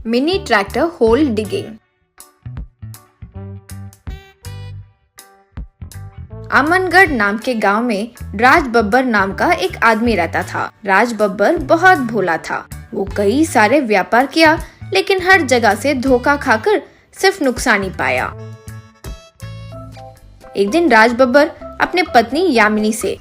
Mini tractor hole digging. Amangarh नाम के गांव में राज बब्बर नाम का एक आदमी रहता था। राज बब्बर बहुत भोला था। वो कई सारे व्यापार किया, लेकिन हर जगह से धोखा खाकर सिर्फ नुकसान ही पाया। एक दिन राज बब्बर अपने पत्नी यामिनी से,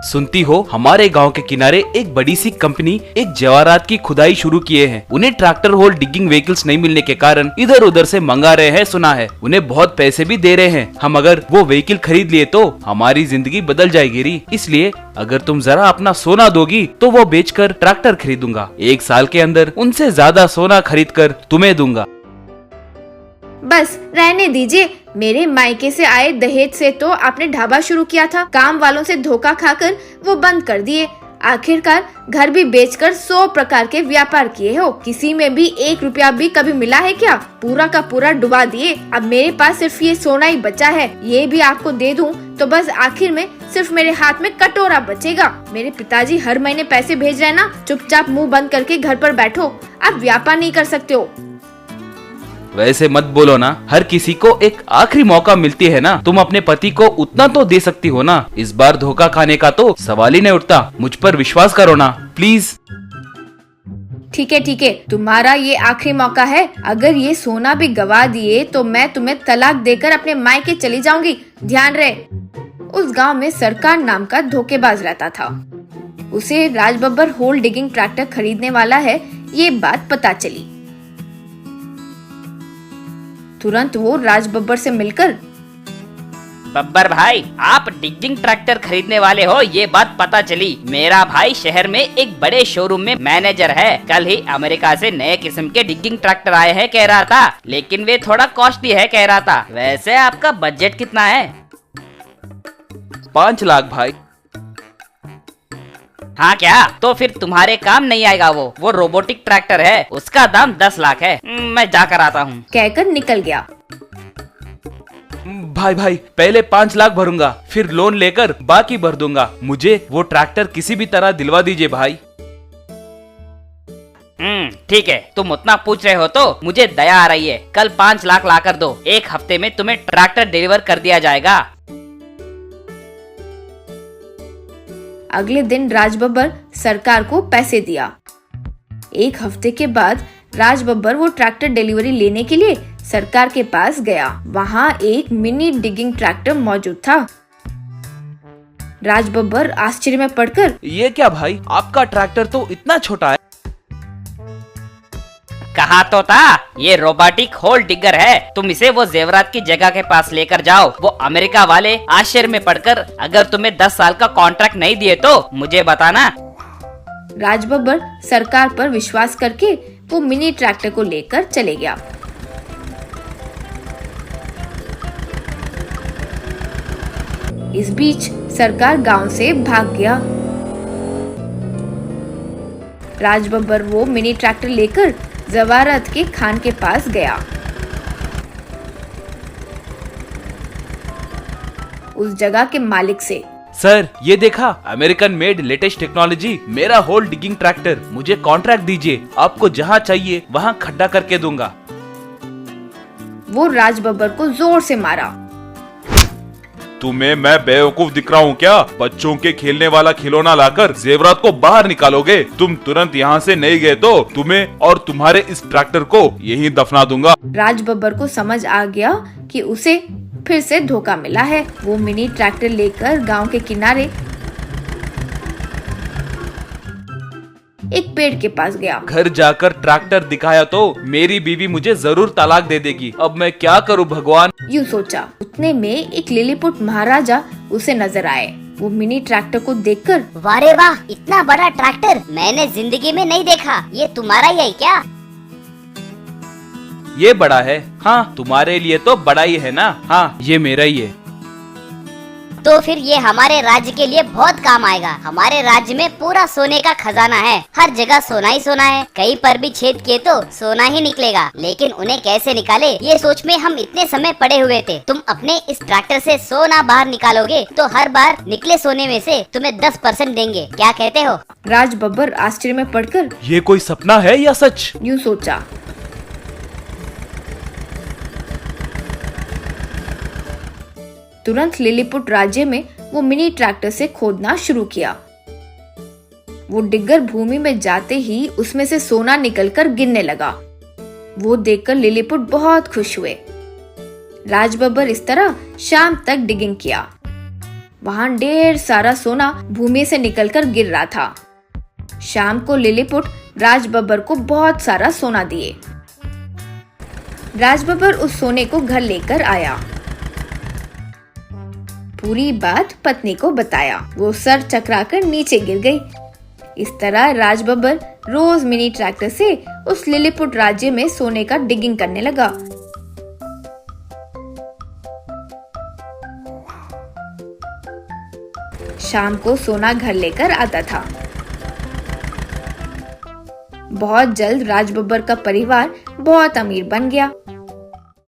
सुनती हो, हमारे गांव के किनारे एक बड़ी सी कंपनी एक जवाहरात की खुदाई शुरू किए हैं। उन्हें ट्रैक्टर होल डिगिंग व्हीकल्स नहीं मिलने के कारण इधर उधर से मंगा रहे हैं, सुना है। उन्हें बहुत पैसे भी दे रहे हैं। हम अगर वो व्हीकल खरीद लिए तो हमारी जिंदगी बदल जाएगी री। इसलिए अगर तुम जरा अपना सोना दोगी तो वो बेचकर ट्रैक्टर खरीदूंगा। 1 साल के अंदर उनसे ज्यादा सोना खरीद कर तुम्हें दूंगा। बस रहने दीजिए। मेरे मायके से आए दहेज से तो आपने ढाबा शुरू किया था, काम वालों से धोखा खाकर वो बंद कर दिए। आखिरकार घर भी बेचकर 100 प्रकार के व्यापार किए हो। किसी में भी 1 रुपया भी कभी मिला है क्या? पूरा का पूरा डुबा दिए। अब मेरे पास सिर्फ ये सोना ही बचा है। ये भी आपको दे दूं तो बस आखिर में सिर्फ मेरे हाथ में कटोरा बचेगा। मेरे पिताजी हर महीने पैसे भेज रहे हैं ना। चुपचाप मुंह बंद करके घर पर बैठो। आप व्यापार नहीं कर सकते हो। वैसे मत बोलो ना, हर किसी को एक आखिरी मौका मिलती है ना। तुम अपने पति को उतना तो दे सकती हो ना। इस बार धोखा खाने का तो सवाल ही नहीं उठता। मुझ पर विश्वास करो ना प्लीज। ठीक है, तुम्हारा ये आखिरी मौका है। अगर ये सोना भी गवा दिए तो मैं तुम्हें तलाक देकर अपने मायके चली जाऊंगी, ध्यान रहे। उस गांव में सरकार नाम का धोखेबाज रहता था। उसे Raj Babbar whole digging tractor खरीदने वाला है, ये बात पता चली। तुरंत वो राज बब्बर से मिलकर, बब्बर भाई, आप डिगिंग ट्रैक्टर खरीदने वाले हो, ये बात पता चली। मेरा भाई शहर में एक बड़े शोरूम में मैनेजर है। कल ही अमेरिका से नए किस्म के डिगिंग ट्रैक्टर आए हैं कह रहा था, लेकिन वे थोड़ा कॉस्टली है कह रहा था। वैसे आपका बजट कितना है? 5 लाख भाई। हाँ क्या? तो फिर तुम्हारे काम नहीं आएगा। वो रोबोटिक ट्रैक्टर है, उसका दाम 10 लाख है। मैं जाकर आता हूँ, कहकर निकल गया। भाई पहले 5 लाख भरूंगा, फिर लोन लेकर बाकी भर दूंगा। मुझे वो ट्रैक्टर किसी भी तरह दिलवा दीजिए भाई। ठीक है, तुम उतना पूछ रहे हो तो मुझे दया आ रही है। कल 5 लाख ला कर दो। 1 हफ्ते में तुम्हें ट्रैक्टर डिलीवर कर दिया जाएगा। अगले दिन राज बब्बर सरकार को पैसे दिया। 1 हफ्ते के बाद राज बब्बर वो ट्रैक्टर डिलीवरी लेने के लिए सरकार के पास गया। वहाँ एक मिनी डिगिंग ट्रैक्टर मौजूद था। राज बब्बर आश्चर्य में पड़कर, ये क्या भाई, आपका ट्रैक्टर तो इतना छोटा है। कहा तो था, ये रोबोटिक होल डिगर है। तुम इसे वो जेवरात की जगह के पास लेकर जाओ। वो अमेरिका वाले आश्चर्य में पड़कर अगर तुम्हें 10 साल का कॉन्ट्रैक्ट नहीं दिए तो मुझे बताना। राज बब्बर सरकार पर विश्वास करके वो मिनी ट्रैक्टर को लेकर चले गया। इस बीच सरकार गांव से भाग गया। राज बब्बर वो मिनी ट्रैक्टर लेकर जवाहरात के खान के पास गया। उस जगह के मालिक से, सर ये देखा, अमेरिकन मेड लेटेस्ट टेक्नोलॉजी मेरा होल डिगिंग ट्रैक्टर। मुझे कॉन्ट्रैक्ट दीजिए, आपको जहाँ चाहिए वहाँ खड्डा करके दूंगा। वो राज बब्बर को जोर से मारा। तुम्हें मैं बेवकूफ दिख रहा हूँ क्या? बच्चों के खेलने वाला खिलौना लाकर जेवरात को बाहर निकालोगे? तुम तुरंत यहाँ से नहीं गए तो तुम्हें और तुम्हारे इस ट्रैक्टर को यहीं दफना दूंगा। राज बब्बर को समझ आ गया कि उसे फिर से धोखा मिला है। वो मिनी ट्रैक्टर लेकर गांव के किनारे एक पेड़ के पास गया। घर जाकर ट्रैक्टर दिखाया तो मेरी बीवी मुझे जरूर तलाक दे देगी। अब मैं क्या करूं भगवान, यूं सोचा। उतने में एक लिलीपुट महाराजा उसे नजर आए। वो मिनी ट्रैक्टर को देखकर, वाह रे वाह, इतना बड़ा ट्रैक्टर मैंने जिंदगी में नहीं देखा। ये तुम्हारा ही है क्या? ये बड़ा है। हाँ तुम्हारे लिए तो बड़ा ही है ना। हाँ ये मेरा ही है। तो फिर ये हमारे राज्य के लिए बहुत काम आएगा। हमारे राज्य में पूरा सोने का खजाना है। हर जगह सोना ही सोना है। कहीं पर भी छेद किए तो सोना ही निकलेगा। लेकिन उन्हें कैसे निकाले, ये सोच में हम इतने समय पड़े हुए थे। तुम अपने इस ट्रैक्टर से सोना बाहर निकालोगे तो हर बार निकले सोने में से तुम्हें 10% देंगे। क्या कहते हो? राज बब्बर आश्चर्य में पड़कर, ये कोई सपना है या सच? यूं सोचा। तुरंत लिलीपुट राज्य में वो मिनी ट्रैक्टर से खोदना शुरू किया। वो डिग्गर भूमि में जाते ही उसमें से सोना निकलकर गिरने लगा। वो देखकर लिलीपुट बहुत खुश हुए। राज बब्बर इस तरह शाम तक डिगिंग किया। वहां ढेर सारा सोना भूमि से निकलकर गिर रहा था। शाम को लिलीपुट राज बब्बर को बहुत सारा सोना दिए। राज बब्बर उस सोने को घर लेकर आया। पूरी बात पत्नी को बताया। वो सर चकराकर नीचे गिर गई। इस तरह राज बब्बर रोज मिनी ट्रैक्टर से उस लिलीपुट राज्य में सोने का डिगिंग करने लगा। शाम को सोना घर लेकर आता था। बहुत जल्द राज बब्बर का परिवार बहुत अमीर बन गया।